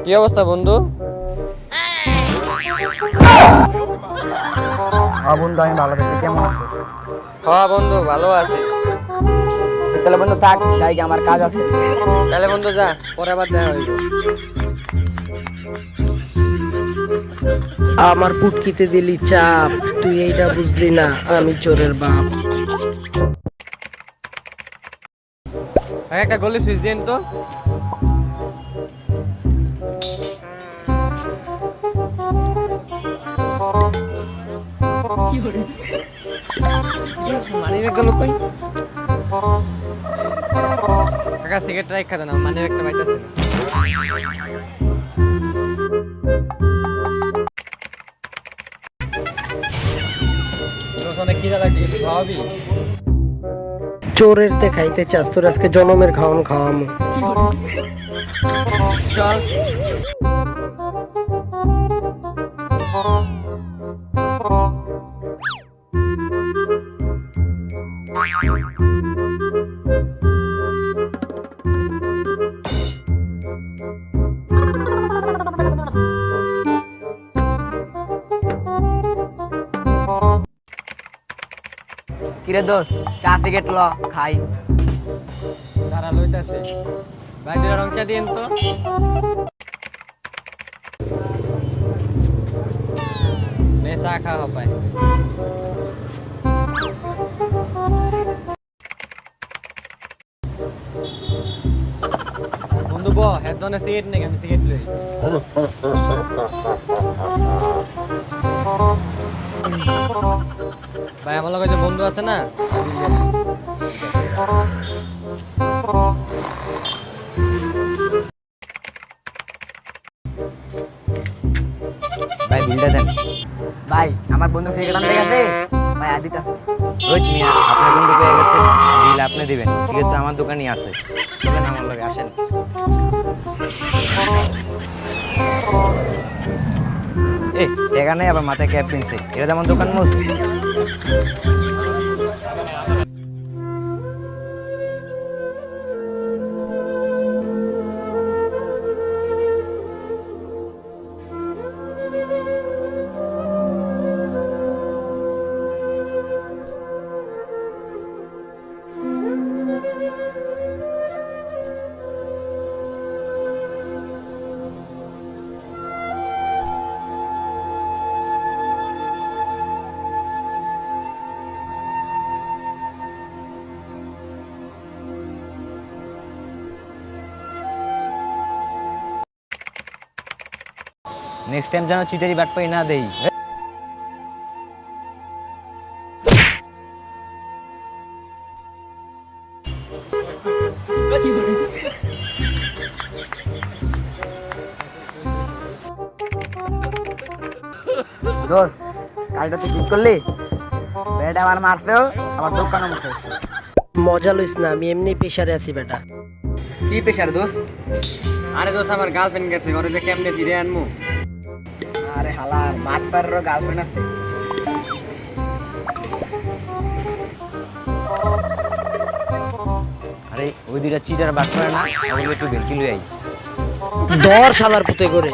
কি অবস্থা বন্ধু? হ্যাঁ বন্ধু, আমি ভালো আছি। কেমন আছিস? হ্যাঁ বন্ধু, ভালো আছি। তাহলে বন্ধু থাক, যাই গে, আমার কাজ আছে। তাহলে বন্ধু যা, পরে আবার দেখা হইব। আমার পুটকিতে দিলি চাপ, তুই এইটা বুঝলি না, আমি চোরের বাপ। ভাই একটা গলি সুইচ দিন তো। মানি ব্যাগ গেল কই? কাকা সিগারেট রাখা দেন, মানি ব্যাগটা পাইতাছে না। অনেক খিদা লাগছে, কিছু খাওয়াবি? চোরের তে খাইতে চাস, তোর আজকে জনমের খাওয়ান খাওয়ামু। চল। কিরে দোস্ত, চা সিগারেট ল, খাই। তারা লইতাছে। ভাই দুটা রং চা দিন তো। নে চা খাওয়া পায়। বন্ধু ব হেডনে সিগারেট নেই, আমি সিগারেট লই। ভাই আমার লগে যে বন্ধু আছে না, বিল দিয়ে দেন। ভাই বিলটা দেন। ভাই আমার বন্ধু সিগারেট আনতে গেছে, ভাই আদিতা। ওয়েট মিয়া, আপনার বন্ধু পেয়ে গেছে, বিল আপনি দিবেন। সিগারেট তো আমার দোকানই আছে, চলেন আমার লগে আসেন। এ টাকা নাই, আবার মাথায় ক্যাপ কিনছে, এটা তো আমার দোকান মোস। নেক্সট টাইম যেন চিটারি বাটপাই না দেই। দোস্ত, কাজটা তুই ঠিক করলি? বেটা আমার মারছেও, আমার দোকানও মুছে। মজা লইস না, আমি এমনি প্রেশারে আছি বেটা। কি পেশার দোস্ত? আরে দোস্ত, আমার গার্লফ্রেন্ড গেছে, ঘরে যে কেমনে ফিরে আনমু? আরে হালার বাটপারেরও গার্লফ্রেন্ড আছে। আরে ওই দুইটা চিটার বাটপায় না, ওগুলো একটু ভেলকি লই আই। ধর শালার পুতে করে।